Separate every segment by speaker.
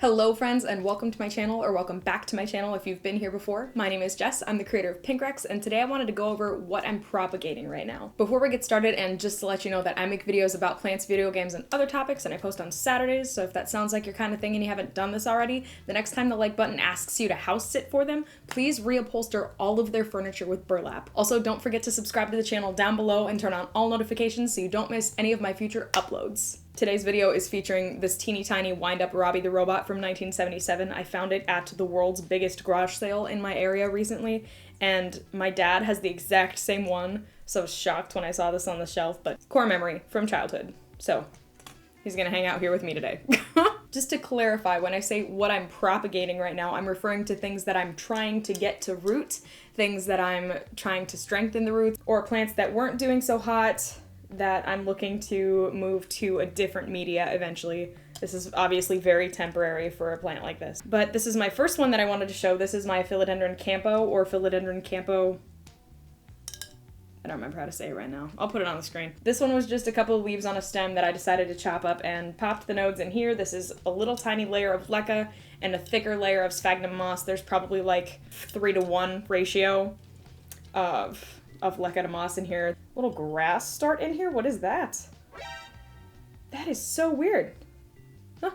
Speaker 1: Hello friends and welcome to my channel, or welcome back to my channel if you've been here before. My name is Jess, I'm the creator of Pinkrexx, and today I wanted to go over what I'm propagating right now. Before we get started, and just to let you know that I make videos about plants, video games, and other topics, and I post on Saturdays, so if that sounds like your kind of thing and you haven't done this already, the next time the like button asks you to house sit for them, please reupholster all of their furniture with burlap. Also, don't forget to subscribe to the channel down below and turn on all notifications so you don't miss any of my future uploads. Today's video is featuring this teeny tiny wind-up Robbie the Robot from 1977. I found it at the world's biggest garage sale in my area recently, and my dad has the exact same one, so I was shocked when I saw this on the shelf, but core memory from childhood. So, he's gonna hang out here with me today. Just to clarify, when I say what I'm propagating right now, I'm referring to things that I'm trying to get to root, things that I'm trying to strengthen the roots, or plants that weren't doing so hot, that I'm looking to move to a different media eventually. This is obviously very temporary for a plant like this. But this is my first one that I wanted to show. This is my Philodendron Campo, or Philodendron Campo... I don't remember how to say it right now. I'll put it on the screen. This one was just a couple of leaves on a stem that I decided to chop up and popped the nodes in here. This is a little tiny layer of leca and a thicker layer of sphagnum moss. There's probably like 3-to-1 ratio of leca to moss in here. Little grass start in here? What is that? That is so weird. Huh.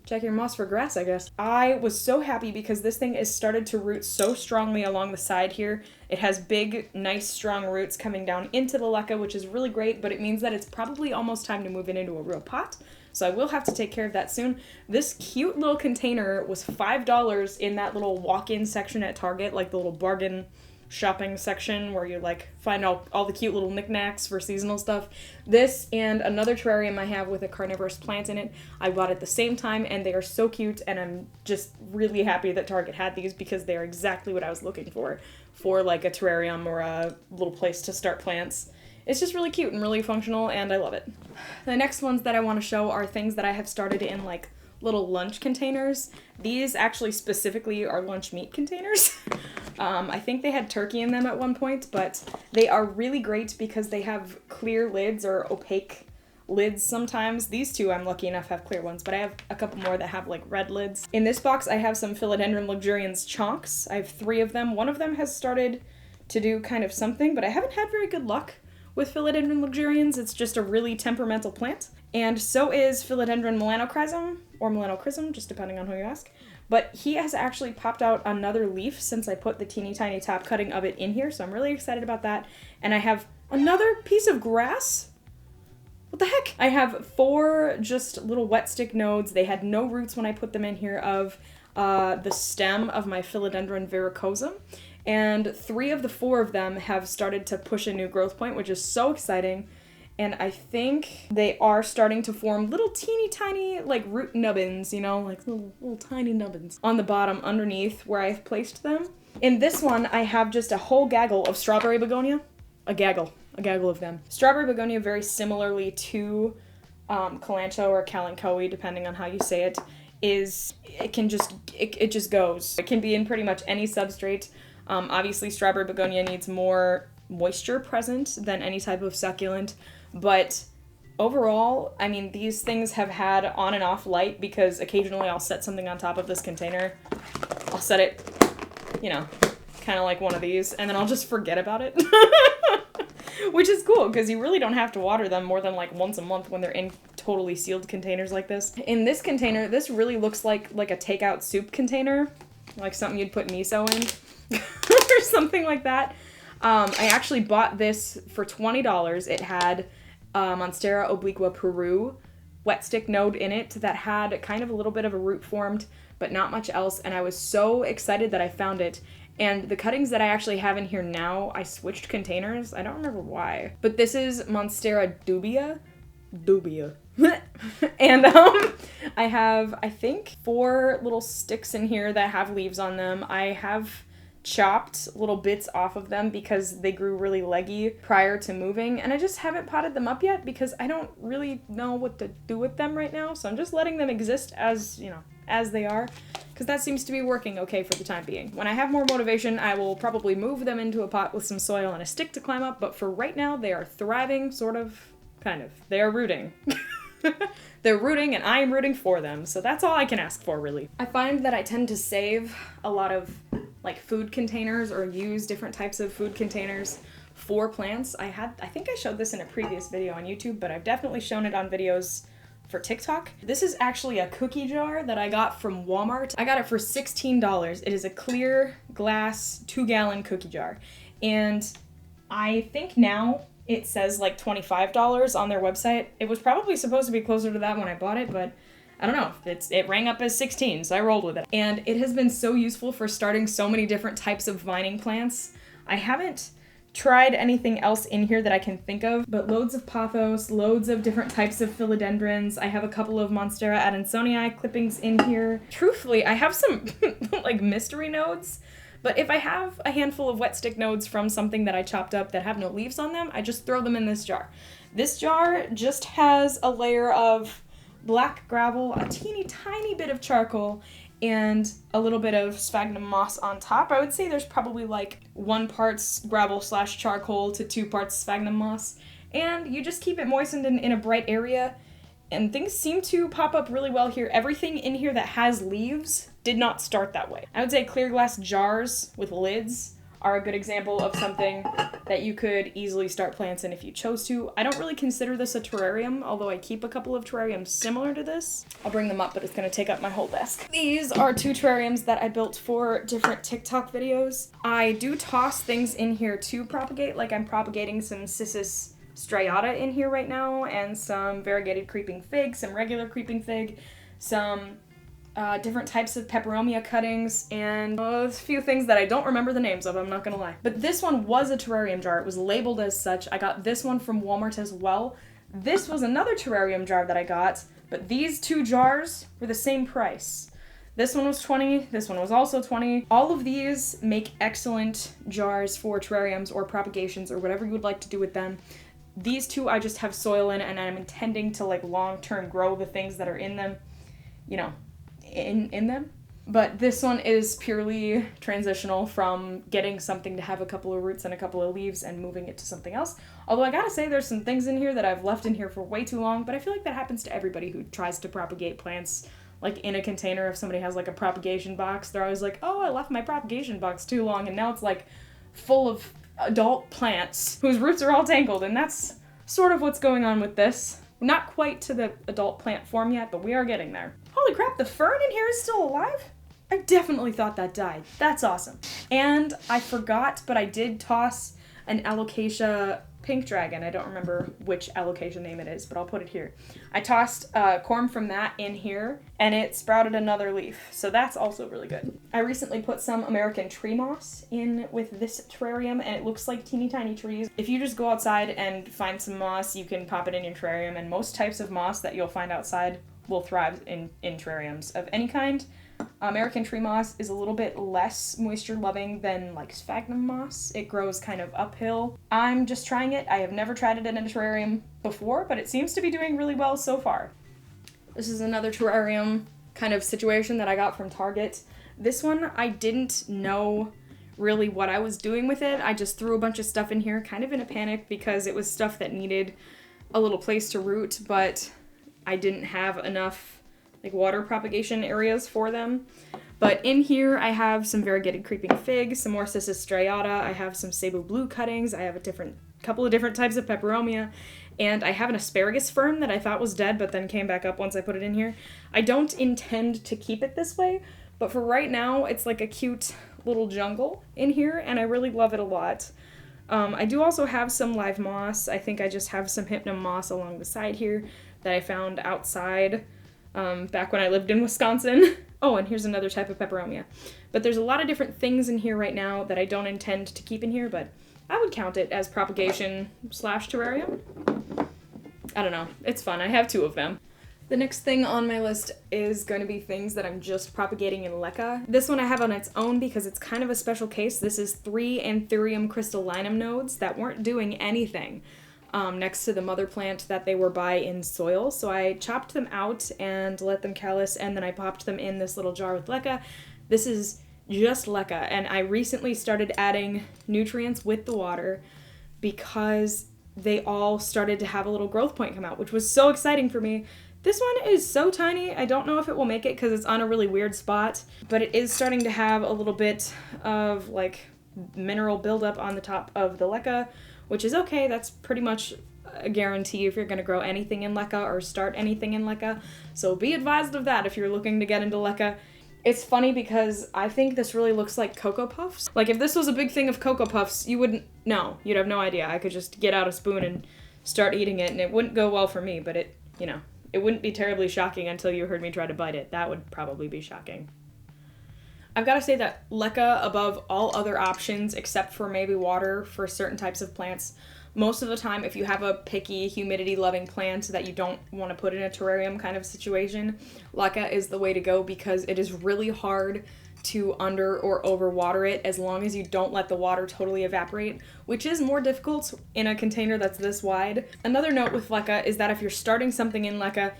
Speaker 1: Check your moss for grass, I guess. I was so happy because this thing is started to root so strongly along the side here. It has big, nice, strong roots coming down into the leca, which is really great, but it means that it's probably almost time to move it into a real pot. So I will have to take care of that soon. This cute little container was $5 in that little walk-in section at Target, like the little bargain shopping section where you like find all the cute little knickknacks for seasonal stuff. This and another terrarium I have with a carnivorous plant in it, I bought at the same time, and they are so cute, and I'm just really happy that Target had these because they are exactly what I was looking for like a terrarium or a little place to start plants. It's just really cute and really functional, and I love it. The next ones that I want to show are things that I have started in like little lunch containers. These actually specifically are lunch meat containers. I think they had turkey in them at one point, but they are really great because they have clear lids or opaque lids sometimes. These two, I'm lucky enough, have clear ones, but I have a couple more that have like red lids. In this box, I have some Philodendron luxurians chonks. I have 3 of them. One of them has started to do kind of something, but I haven't had very good luck with Philodendron luxurians. It's just a really temperamental plant. And so is Philodendron melanochrysum, or melanochrysum, just depending on who you ask. But he has actually popped out another leaf since I put the teeny tiny top cutting of it in here, so I'm really excited about that. And I have another piece of grass? What the heck? I have 4 just little wet stick nodes. They had no roots when I put them in here of the stem of my Philodendron verrucosum. And 3 of the 4 of them have started to push a new growth point, which is so exciting. And I think they are starting to form little teeny tiny like root nubbins, you know, like little tiny nubbins on the bottom underneath where I've placed them. In this one, I have just a whole gaggle of strawberry begonia. A gaggle of them. Strawberry begonia, very similarly to Kalanchoe or Kalanchoe, depending on how you say it, it just goes. It can be in pretty much any substrate. Obviously, strawberry begonia needs more moisture present than any type of succulent, but overall, I mean, these things have had on and off light because occasionally I'll set something on top of this container. I'll set it, you know, kind of like one of these, and then I'll just forget about it. Which is cool, because you really don't have to water them more than like once a month when they're in totally sealed containers like this. In this container, this really looks like a takeout soup container, like something you'd put miso in, or something like that. I actually bought this for $20. It had Monstera obliqua Peru wet stick node in it that had kind of a little bit of a root formed, but not much else, and I was so excited that I found it. And the cuttings that I actually have in here now, I switched containers. I don't remember why. But this is Monstera dubia. And I have, I think, 4 little sticks in here that have leaves on them. I have chopped little bits off of them because they grew really leggy prior to moving, and I just haven't potted them up yet because I don't really know what to do with them right now, so I'm just letting them exist as, you know, as they are, because that seems to be working okay for the time being. When I have more motivation, I will probably move them into a pot with some soil and a stick to climb up, but for right now, they are thriving, sort of, kind of. They are rooting. They're rooting and I am rooting for them, so that's all I can ask for, really. I find that I tend to save a lot of like food containers or use different types of food containers for plants. I think I showed this in a previous video on YouTube, but I've definitely shown it on videos for TikTok. This is actually a cookie jar that I got from Walmart. I got it for $16. It is a clear glass 2-gallon cookie jar. And I think now it says like $25 on their website. It was probably supposed to be closer to that when I bought it, but I don't know. It rang up as 16, so I rolled with it. And it has been so useful for starting so many different types of vining plants. I haven't tried anything else in here that I can think of, but loads of pothos, loads of different types of philodendrons. I have a couple of Monstera adansonii clippings in here. Truthfully, I have some like mystery nodes, but if I have a handful of wet stick nodes from something that I chopped up that have no leaves on them, I just throw them in this jar. This jar just has a layer of black gravel, a teeny tiny bit of charcoal, and a little bit of sphagnum moss on top. I would say there's probably like 1 parts gravel / charcoal to 2 parts sphagnum moss. And you just keep it moistened in a bright area, and things seem to pop up really well here. Everything in here that has leaves did not start that way. I would say clear glass jars with lids are a good example of something that you could easily start plants in if you chose to. I don't really consider this a terrarium, although I keep a couple of terrariums similar to this. I'll bring them up, but it's gonna take up my whole desk. These are 2 terrariums that I built for different TikTok videos. I do toss things in here to propagate, like I'm propagating some Cissus striata in here right now, and some variegated creeping fig, some regular creeping fig, some different types of peperomia cuttings, and a few things that I don't remember the names of, I'm not gonna lie. But this one was a terrarium jar. It was labeled as such. I got this one from Walmart as well. This was another terrarium jar that I got, but these 2 jars were the same price. This one was $20, this one was also $20. All of these make excellent jars for terrariums or propagations or whatever you would like to do with them. These 2 I just have soil in, and I'm intending to like long-term grow the things that are in them, you know, in them. But this one is purely transitional from getting something to have a couple of roots and a couple of leaves and moving it to something else. Although I gotta say there's some things in here that I've left in here for way too long, but I feel like that happens to everybody who tries to propagate plants like in a container. If somebody has like a propagation box, they're always like, oh, I left my propagation box too long, and now it's like full of adult plants whose roots are all tangled, and that's sort of what's going on with this. Not quite to the adult plant form yet, but we are getting there. Holy crap, the fern in here is still alive? I definitely thought that died. That's awesome. And I forgot, but I did toss an alocasia pink dragon. I don't remember which alocasia name it is, but I'll put it here. I tossed corm from that in here, and it sprouted another leaf, so that's also really good. I recently put some American tree moss in with this terrarium, and it looks like teeny tiny trees. If you just go outside and find some moss, you can pop it in your terrarium, and most types of moss that you'll find outside will thrive in terrariums of any kind. American tree moss is a little bit less moisture loving than like sphagnum moss. It grows kind of uphill. I'm just trying it. I have never tried it in a terrarium before, but it seems to be doing really well so far. This is another terrarium kind of situation that I got from Target. This one, I didn't know really what I was doing with it. I just threw a bunch of stuff in here kind of in a panic because it was stuff that needed a little place to root, but I didn't have enough like water propagation areas for them. But in here I have some variegated creeping fig, some more Cissus striata, I have some Cebu blue cuttings, I have a couple of different types of peperomia, and I have an asparagus fern that I thought was dead but then came back up once I put it in here. I don't intend to keep it this way, but for right now it's like a cute little jungle in here, and I really love it a lot. I do also have some live moss. I think I just have some hypnum moss along the side here that I found outside back when I lived in Wisconsin. Oh, and here's another type of peperomia. But there's a lot of different things in here right now that I don't intend to keep in here, but I would count it as propagation / terrarium. I don't know. It's fun. I have 2 of them. The next thing on my list is going to be things that I'm just propagating in leca. This one I have on its own because it's kind of a special case. This is 3 Anthurium crystallinum nodes that weren't doing anything next to the mother plant that they were by in soil. So I chopped them out and let them callus, and then I popped them in this little jar with leca. This is just leca, and I recently started adding nutrients with the water because they all started to have a little growth point come out, which was so exciting for me. This one is so tiny. I don't know if it will make it because it's on a really weird spot, but it is starting to have a little bit of like mineral buildup on the top of the leca, which is okay. That's pretty much a guarantee if you're going to grow anything in leca or start anything in leca. So be advised of that if you're looking to get into leca. It's funny because I think this really looks like Cocoa Puffs. Like if this was a big thing of Cocoa Puffs, you wouldn't know. You'd have no idea. I could just get out a spoon and start eating it and it wouldn't go well for me, but it, you know, it wouldn't be terribly shocking until you heard me try to bite it. That would probably be shocking. I've got to say that leca, above all other options, except for maybe water for certain types of plants, most of the time, if you have a picky, humidity-loving plant that you don't want to put in a terrarium kind of situation, leca is the way to go because it is really hard to under or overwater it as long as you don't let the water totally evaporate, which is more difficult in a container that's this wide. Another note with leca is that if you're starting something in leca,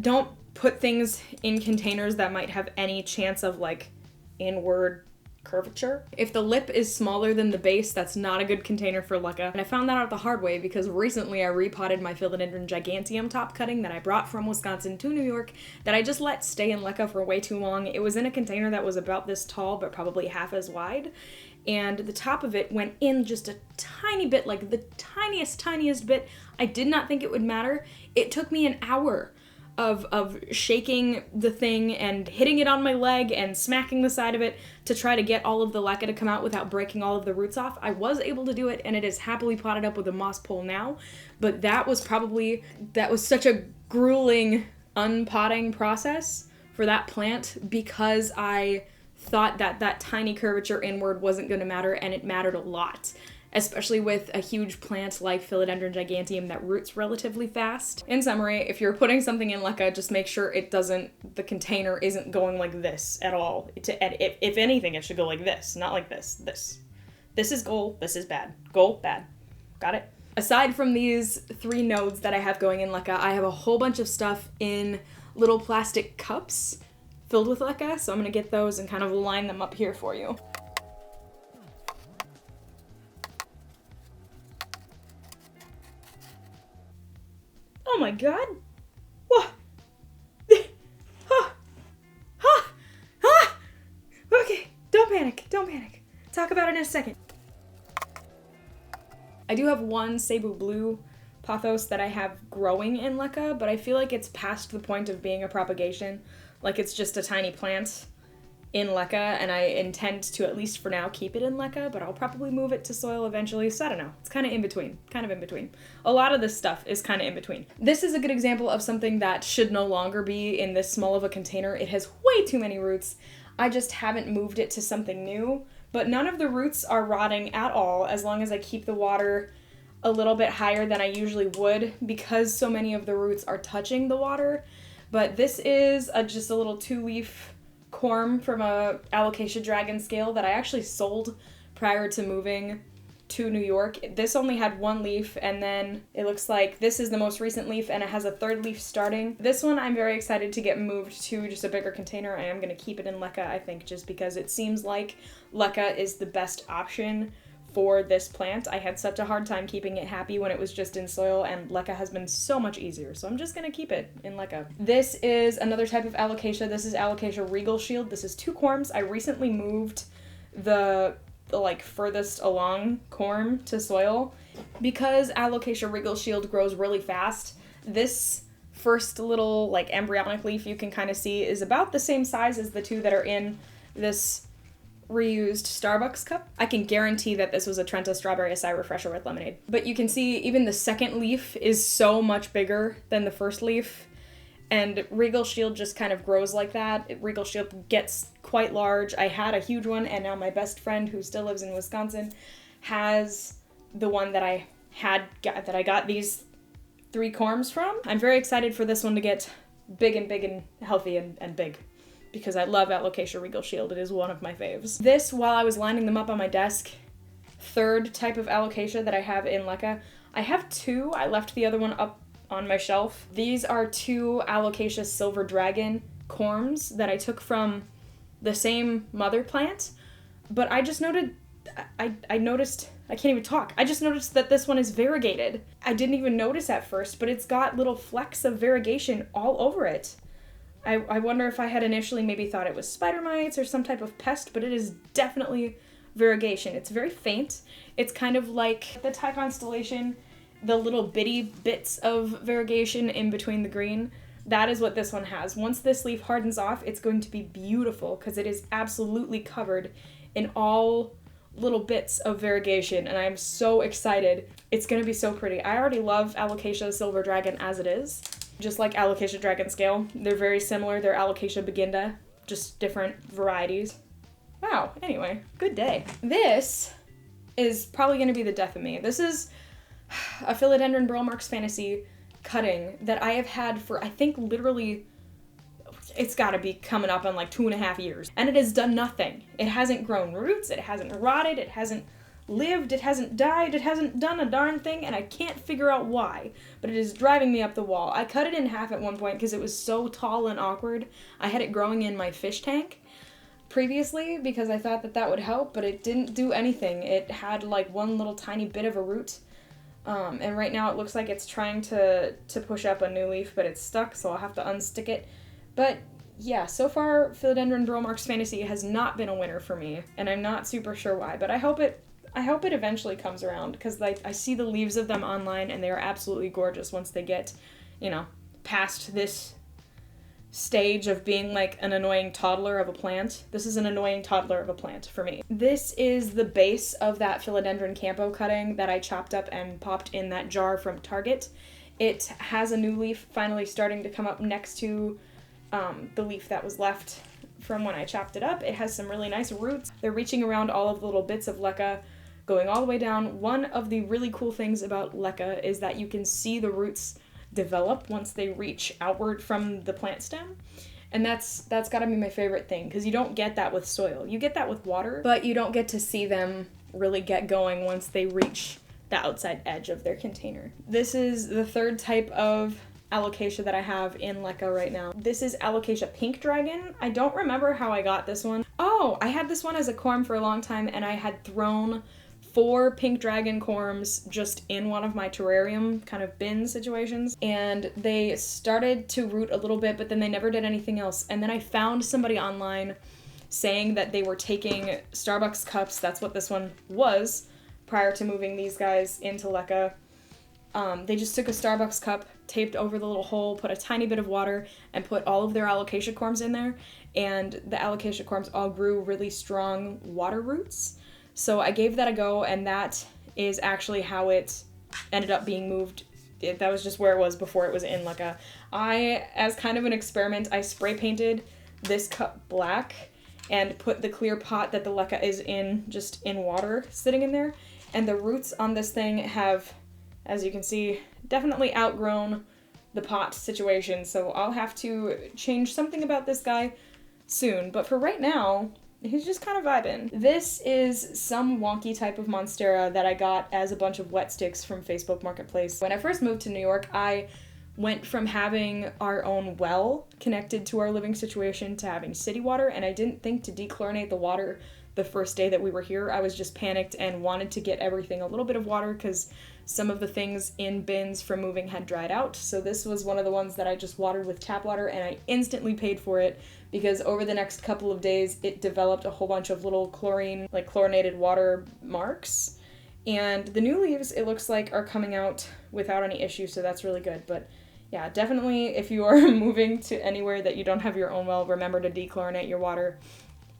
Speaker 1: don't put things in containers that might have any chance of like inward curvature. If the lip is smaller than the base, that's not a good container for leca. And I found that out the hard way because recently I repotted my philodendron giganteum top cutting that I brought from Wisconsin to New York that I just let stay in leca for way too long. It was in a container that was about this tall but probably half as wide, and the top of it went in just a tiny bit, like the tiniest bit. I did not think it would matter. It took me an hour of shaking the thing and hitting it on my leg and smacking the side of it to try to get all of the leca to come out without breaking all of the roots off. I was able to do it, and it is happily potted up with a moss pole now, but that was such a grueling unpotting process for that plant because I thought that that tiny curvature inward wasn't going to matter, and it mattered a lot, especially with a huge plant like philodendron giganteum that roots relatively fast. In summary, if you're putting something in leca, just make sure the container isn't going like this at all. If anything, it should go like this, not like this. This is goal, this is bad. Goal, bad. Got it? Aside from these 3 nodes that I have going in leca, I have a whole bunch of stuff in little plastic cups filled with leca, so I'm gonna get those and kind of line them up here for you. Oh my god! What? Okay, don't panic. Talk about it in a second. I do have one Cebu Blue pothos that I have growing in leca, but I feel like it's past the point of being a propagation. Like it's just a tiny plant in leca, and I intend to, at least for now, keep it in leca, but I'll probably move it to soil eventually, so I don't know. It's kind of in between. A lot of this stuff is kind of in between. This is a good example of something that should no longer be in this small of a container. It has way too many roots. I just haven't moved it to something new, but none of the roots are rotting at all as long as I keep the water a little bit higher than I usually would because so many of the roots are touching the water. But this is just a little 2-leaf corm from a alocasia dragon scale that I actually sold prior to moving to New York. This only had 1 leaf, and then it looks like this is the most recent leaf and it has a 3rd leaf starting. This one I'm very excited to get moved to just a bigger container. I am going to keep it in leca, I think, just because it seems like leca is the best option for this plant. I had such a hard time keeping it happy when it was just in soil, and leca has been so much easier, so I'm just gonna keep it in leca. This is another type of alocasia. This is alocasia regal shield. This is 2 corms. I recently moved the like furthest along corm to soil because alocasia regal shield grows really fast. This first little like embryonic leaf you can kind of see is about the same size as the 2 that are in this reused Starbucks cup. I can guarantee that this was a Trenta strawberry acai refresher with lemonade. But you can see even the 2nd leaf is so much bigger than the 1st leaf, and Regal Shield just kind of grows like that. Regal Shield gets quite large. I had a huge one, and now my best friend, who still lives in Wisconsin, has the one that I got these 3 corms from. I'm very excited for this one to get big and healthy and big, because I love alocasia regal shield. It is one of my faves. This, while I was lining them up on my desk, 3rd type of alocasia that I have in leca. I have 2. I left the other one up on my shelf. These are 2 alocasia silver dragon corms that I took from the same mother plant, but I just noted I noticed, I can't even talk. I just noticed that this one is variegated. I didn't even notice at first, but it's got little flecks of variegation all over it. I wonder if I had initially maybe thought it was spider mites or some type of pest, but it is definitely variegation. It's very faint. It's kind of like the Thai constellation, the little bitty bits of variegation in between the green. That is what this one has. Once this leaf hardens off, it's going to be beautiful because it is absolutely covered in all little bits of variegation, and I'm so excited. It's going to be so pretty. I already love Alocasia Silver Dragon as it is. Just like Alocasia Dragon Scale. They're very similar. They're Alocasia Beginda, just different varieties. Wow, anyway, good day. This is probably going to be the death of me. This is a Philodendron Burl Marks Fantasy cutting that I have had for, I think, literally, it's got to be coming up on like 2.5 years. And it has done nothing. It hasn't grown roots, it hasn't rotted, it hasn't lived, it hasn't died, it hasn't done a darn thing, and I can't figure out why, but it is driving me up the wall. I cut it in half at one point because it was so tall and awkward. I had it growing in my fish tank previously because I thought that that would help, but it didn't do anything. It had like one little tiny bit of a root, and right now it looks like it's trying to push up a new leaf, but it's stuck, so I'll have to unstick it. But yeah, so far Philodendron Burl Marks Fantasy has not been a winner for me, and I'm not super sure why, but I hope it eventually comes around, because like I see the leaves of them online and they are absolutely gorgeous once they get, you know, past this stage of being like an annoying toddler of a plant. This is an annoying toddler of a plant for me. This is the base of that Philodendron Campo cutting that I chopped up and popped in that jar from Target. It has a new leaf finally starting to come up next to the leaf that was left from when I chopped it up. It has some really nice roots. They're reaching around all of the little bits of leca, going all the way down. One of the really cool things about leca is that you can see the roots develop once they reach outward from the plant stem. And that's gotta be my favorite thing, because you don't get that with soil. You get that with water, but you don't get to see them really get going once they reach the outside edge of their container. This is the third type of alocasia that I have in leca right now. This is Alocasia Pink Dragon. I don't remember how I got this one. Oh, I had this one as a corm for a long time, and I had thrown 4 pink dragon corms just in one of my terrarium kind of bin situations, and they started to root a little bit, but then they never did anything else. And then I found somebody online saying that they were taking Starbucks cups, that's what this one was, prior to moving these guys into leca. They just took a Starbucks cup, taped over the little hole, put a tiny bit of water, and put all of their alocasia corms in there, and the alocasia corms all grew really strong water roots. So I gave that a go, and that is actually how it ended up being moved. That was just where it was before it was in leca. As kind of an experiment, I spray painted this cup black and put the clear pot that the leca is in just in water sitting in there, and the roots on this thing have, as you can see, definitely outgrown the pot situation, so I'll have to change something about this guy soon, but for right now, he's just kind of vibing. This is some wonky type of Monstera that I got as a bunch of wet sticks from Facebook Marketplace. When I first moved to New York, I went from having our own well connected to our living situation to having city water, and I didn't think to dechlorinate the water the first day that we were here. I was just panicked and wanted to get everything a little bit of water because some of the things in bins from moving had dried out. So this was one of the ones that I just watered with tap water, and I instantly paid for it because over the next couple of days it developed a whole bunch of little chlorine, like chlorinated water marks. And the new leaves, it looks like, are coming out without any issue, so that's really good. But yeah, definitely if you are moving to anywhere that you don't have your own well, remember to dechlorinate your water,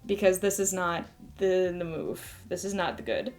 Speaker 1: because this is not the move. This is not the good.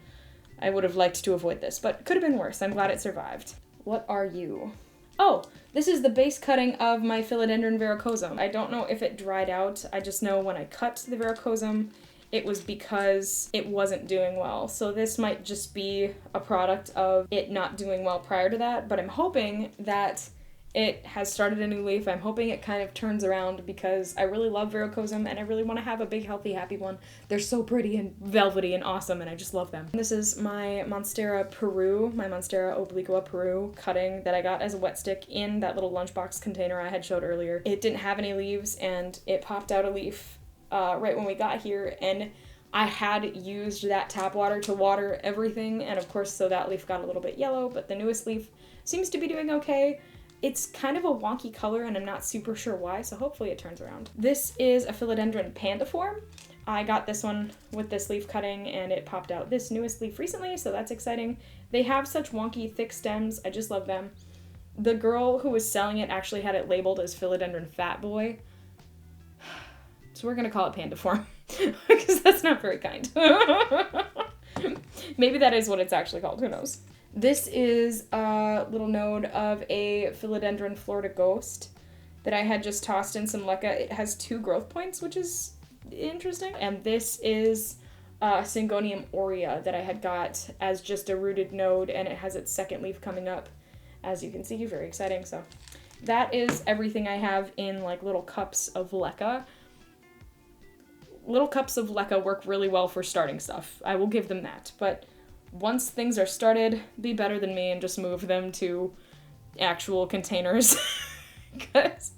Speaker 1: I would have liked to avoid this, but could have been worse. I'm glad it survived. What are you? Oh, this is the base cutting of my Philodendron verrucosum. I don't know if it dried out. I just know when I cut the verrucosum, it was because it wasn't doing well. So this might just be a product of it not doing well prior to that, but I'm hoping that it has started a new leaf. I'm hoping it kind of turns around because I really love verrucosum and I really want to have a big, healthy, happy one. They're so pretty and velvety and awesome, and I just love them. This is my Monstera Peru, my Monstera obliqua Peru cutting that I got as a wet stick in that little lunchbox container I had showed earlier. It didn't have any leaves, and it popped out a leaf right when we got here, and I had used that tap water to water everything, and of course, so that leaf got a little bit yellow, but the newest leaf seems to be doing okay. It's kind of a wonky color, and I'm not super sure why, so hopefully it turns around. This is a philodendron pandiform. I got this one with this leaf cutting, and it popped out this newest leaf recently, so that's exciting. They have such wonky, thick stems. I just love them. The girl who was selling it actually had it labeled as philodendron fat boy. So we're gonna call it pandiform, because that's not very kind. Maybe that is what it's actually called, who knows. This is a little node of a philodendron Florida Ghost that I had just tossed in some leca. It has 2 growth points, which is interesting. And this is Syngonium aurea that I had got as just a rooted node, and it has its second leaf coming up, as you can see. Very exciting. So that is everything I have in like little cups of leca. Little cups of leca work really well for starting stuff. I will give them that. But once things are started, be better than me and just move them to actual containers. Because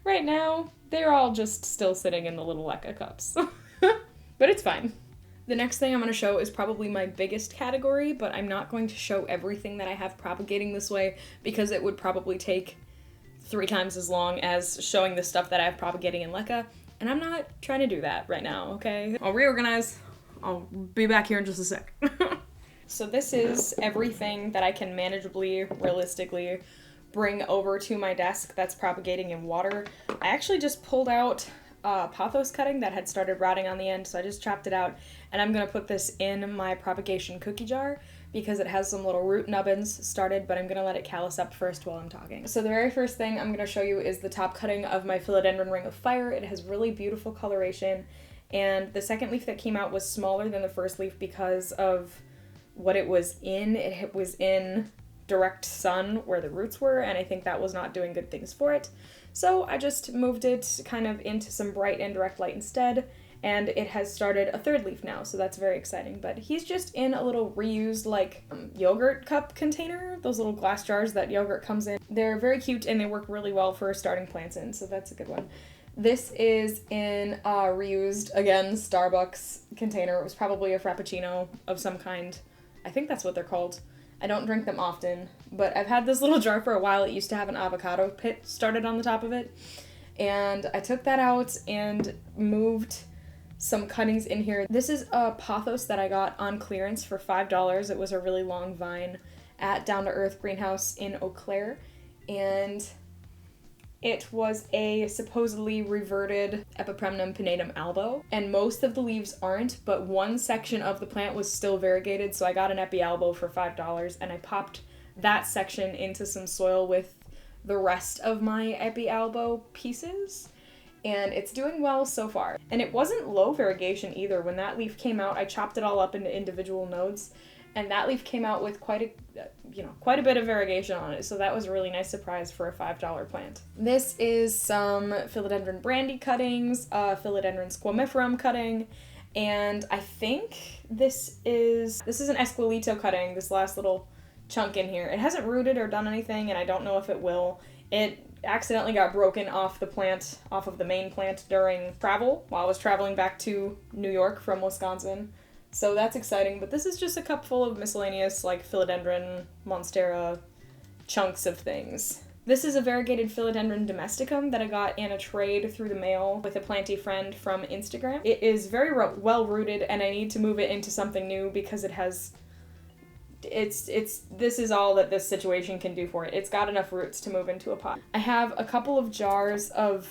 Speaker 1: right now, they're all just still sitting in the little leca cups. But it's fine. The next thing I'm going to show is probably my biggest category, but I'm not going to show everything that I have propagating this way because it would probably take 3 times as long as showing the stuff that I have propagating in leca. And I'm not trying to do that right now, okay? I'll reorganize. I'll be back here in just a sec. So this is everything that I can manageably, realistically bring over to my desk that's propagating in water. I actually just pulled out pothos cutting that had started rotting on the end, so I just chopped it out, and I'm gonna put this in my propagation cookie jar because it has some little root nubbins started, but I'm gonna let it callus up first while I'm talking. So the very first thing I'm gonna show you is the top cutting of my philodendron ring of fire. It has really beautiful coloration, and the second leaf that came out was smaller than the first leaf because of what it was in. It was in direct sun where the roots were, and I think that was not doing good things for it. So I just moved it kind of into some bright indirect light instead, and it has started a third leaf now, so that's very exciting. But he's just in a little reused, like, yogurt cup container, those little glass jars that yogurt comes in. They're very cute, and they work really well for starting plants in, so that's a good one. This is in a reused, again, Starbucks container. It was probably a Frappuccino of some kind. I think that's what they're called. I don't drink them often, but I've had this little jar for a while. It used to have an avocado pit started on the top of it, and I took that out and moved some cuttings in here. This is a pothos that I got on clearance for $5. It was a really long vine at Down to Earth Greenhouse in Eau Claire, and it was a supposedly reverted Epipremnum pinnatum albo, and most of the leaves aren't, but one section of the plant was still variegated, so I got an epi albo for $5, and I popped that section into some soil with the rest of my epi albo pieces, and it's doing well so far. And it wasn't low variegation either. When that leaf came out, I chopped it all up into individual nodes, and that leaf came out with quite a bit of variegation on it, so that was a really nice surprise for a $5 plant. This is some philodendron brandy cuttings, philodendron squamiferum cutting, and I think this is an esquilito cutting, this last little chunk in here. It hasn't rooted or done anything, and I don't know if it will. It accidentally got broken off of the main plant during travel, while I was traveling back to New York from Wisconsin. So that's exciting, but this is just a cup full of miscellaneous, like, philodendron, monstera, chunks of things. This is a variegated philodendron domesticum that I got in a trade through the mail with a planty friend from Instagram. It is very well rooted, and I need to move it into something new because it has... this is all that this situation can do for it. It's got enough roots to move into a pot. I have a couple of jars of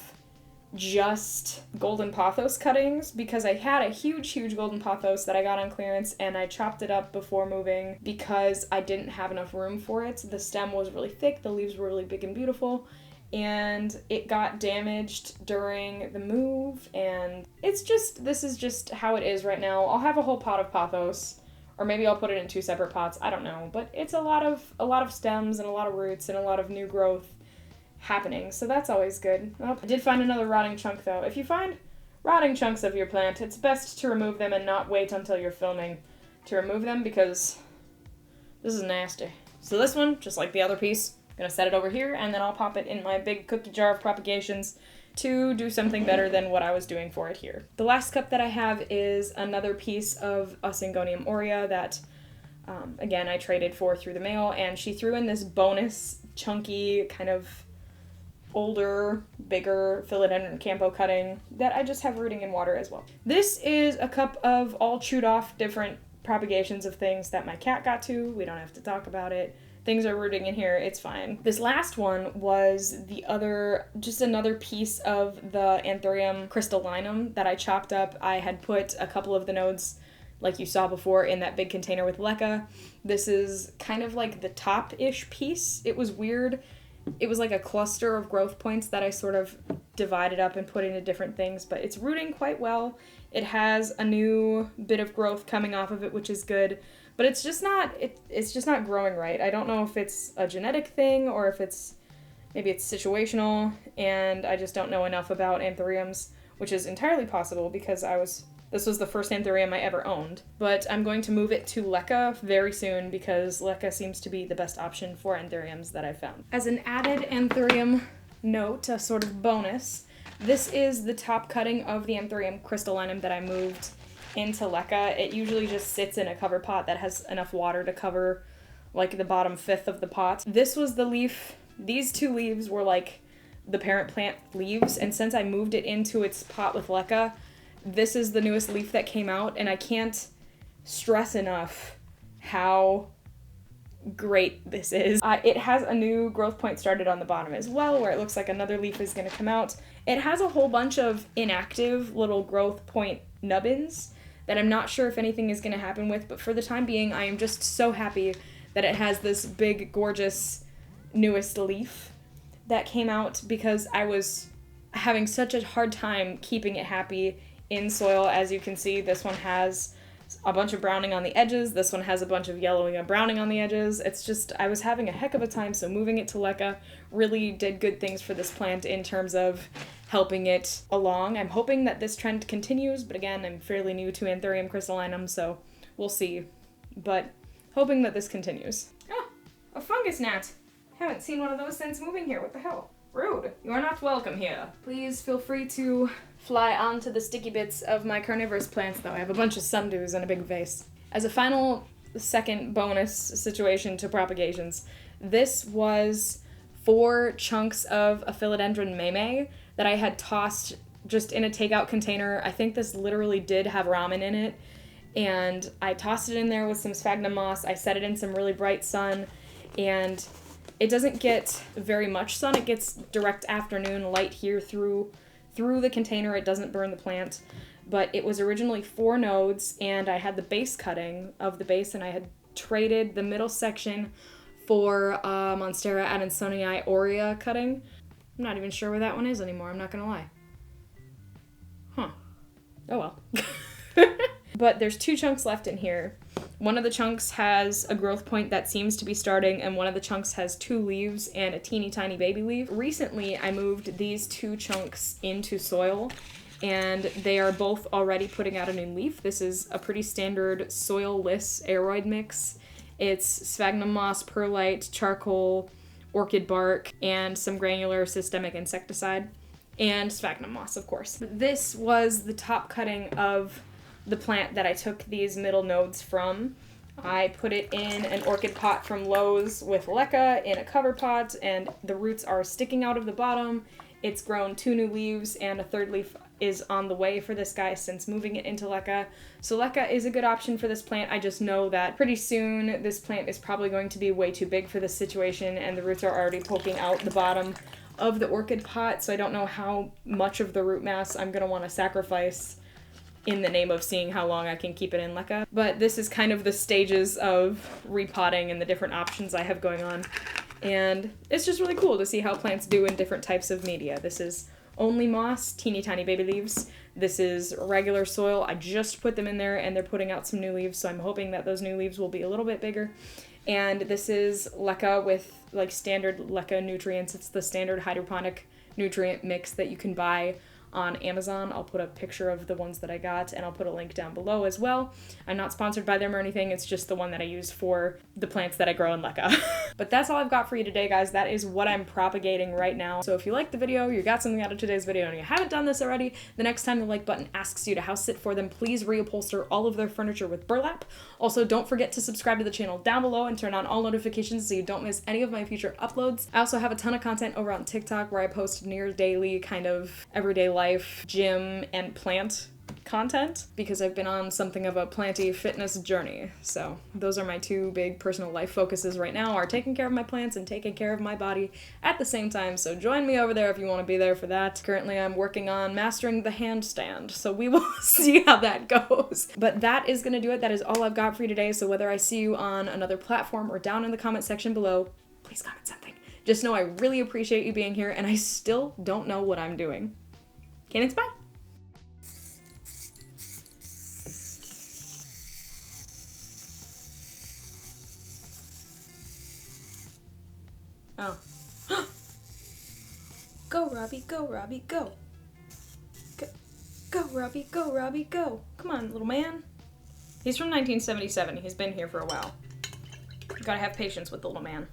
Speaker 1: just golden pothos cuttings because I had a huge golden pothos that I got on clearance, and I chopped it up before moving because I didn't have enough room for it. The stem was really thick, the leaves were really big and beautiful, and it got damaged during the move, and this is just how it is right now. I'll have a whole pot of pothos, or maybe I'll put it in 2 separate pots, I don't know, but it's a lot of stems and a lot of roots and a lot of new growth happening, so that's always good. Oh, I did find another rotting chunk though. If you find rotting chunks of your plant, it's best to remove them and not wait until you're filming to remove them because this is nasty. So this one, just like the other piece, I'm gonna set it over here, and then I'll pop it in my big cookie jar of propagations to do something better than what I was doing for it here. The last cup that I have is another piece of Syngonium aurea that, again, I traded for through the mail, and she threw in this bonus chunky, kind of older, bigger philodendron campo cutting that I just have rooting in water as well. This is a cup of all chewed off different propagations of things that my cat got to. We don't have to talk about it. Things are rooting in here, it's fine. This last one was just another piece of the Anthurium crystallinum that I chopped up. I had put a couple of the nodes, like you saw before, in that big container with leca. This is kind of like the top-ish piece. It was weird. It was like a cluster of growth points that I sort of divided up and put into different things, but it's rooting quite well. It has a new bit of growth coming off of it, which is good. But it's just not growing right. I don't know if it's a genetic thing or if maybe it's situational, and I just don't know enough about anthuriums, which is entirely possible because this was the first anthurium I ever owned. But I'm going to move it to leca very soon because leca seems to be the best option for anthuriums that I've found. As an added anthurium note, a sort of bonus, this is the top cutting of the Anthurium crystallinum that I moved into leca. It usually just sits in a cover pot that has enough water to cover like the bottom fifth of the pot. This was the leaf. These two leaves were like the parent plant leaves, and since I moved it into its pot with leca, this is the newest leaf that came out, and I can't stress enough how great this is. It has a new growth point started on the bottom as well, where it looks like another leaf is going to come out. It has a whole bunch of inactive little growth point nubbins that I'm not sure if anything is going to happen with, but for the time being, I am just so happy that it has this big, gorgeous, newest leaf that came out because I was having such a hard time keeping it happy in soil. As you can see, this one has a bunch of browning on the edges, this one has a bunch of yellowing and browning on the edges. It's just, I was having a heck of a time, so moving it to leca really did good things for this plant in terms of helping it along. I'm hoping that this trend continues, but again, I'm fairly new to Anthurium crystallinum, so we'll see. But hoping that this continues. Ah, a fungus gnat! Haven't seen one of those since moving here, what the hell? Rude. You are not welcome here. Please feel free to fly onto the sticky bits of my carnivorous plants, though. I have a bunch of sundews in a big vase. As a final second bonus situation to propagations, this was 4 chunks of a philodendron meme that I had tossed just in a takeout container. I think this literally did have ramen in it, and I tossed it in there with some sphagnum moss. I set it in some really bright sun, and it doesn't get very much sun. It gets direct afternoon light here through the container. It doesn't burn the plant, but it was originally 4 nodes, and I had the base cutting of the base, and I had traded the middle section for Monstera adansonii aurea cutting. I'm not even sure where that one is anymore, I'm not gonna lie. Huh. Oh well. But there's 2 chunks left in here. One of the chunks has a growth point that seems to be starting, and one of the chunks has 2 leaves and a teeny tiny baby leaf. Recently, I moved these 2 chunks into soil, and they are both already putting out a new leaf. This is a pretty standard soil-less aeroid mix. It's sphagnum moss, perlite, charcoal, orchid bark, and some granular systemic insecticide, and sphagnum moss, of course. This was the top cutting of the plant that I took these middle nodes from. I put it in an orchid pot from Lowe's with leca in a cover pot, and the roots are sticking out of the bottom. It's grown 2 new leaves, and a 3rd leaf is on the way for this guy since moving it into leca. So leca is a good option for this plant. I just know that pretty soon this plant is probably going to be way too big for this situation, and the roots are already poking out the bottom of the orchid pot, so I don't know how much of the root mass I'm going to want to sacrifice in the name of seeing how long I can keep it in leca. But this is kind of the stages of repotting and the different options I have going on. And it's just really cool to see how plants do in different types of media. This is only moss, teeny tiny baby leaves. This is regular soil. I just put them in there and they're putting out some new leaves, so I'm hoping that those new leaves will be a little bit bigger. And this is leca with like standard leca nutrients. It's the standard hydroponic nutrient mix that you can buy on Amazon. I'll put a picture of the ones that I got, and I'll put a link down below as well. I'm not sponsored by them or anything, it's just the one that I use for the plants that I grow in leca. But that's all I've got for you today, guys. That is what I'm propagating right now. So if you liked the video, you got something out of today's video, and you haven't done this already, the next time the like button asks you to house sit for them, please reupholster all of their furniture with burlap. Also, don't forget to subscribe to the channel down below and turn on all notifications so you don't miss any of my future uploads. I also have a ton of content over on TikTok where I post near daily kind of everyday life, gym, and plant content because I've been on something of a planty fitness journey. So those are my two big personal life focuses right now, are taking care of my plants and taking care of my body at the same time. So join me over there if you want to be there for that. Currently I'm working on mastering the handstand, so we will see how that goes. But that is gonna do it. That is all I've got for you today. So whether I see you on another platform or down in the comment section below, please comment something. Just know I really appreciate you being here, and I still don't know what I'm doing. Canids, bye! Oh. Go, Robbie, go, Robbie, go. Go, Robbie, go, Robbie, go. Come on, little man. He's from 1977. He's been here for a while. You gotta have patience with the little man.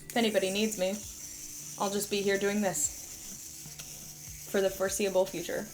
Speaker 1: If anybody needs me, I'll just be here doing this for the foreseeable future.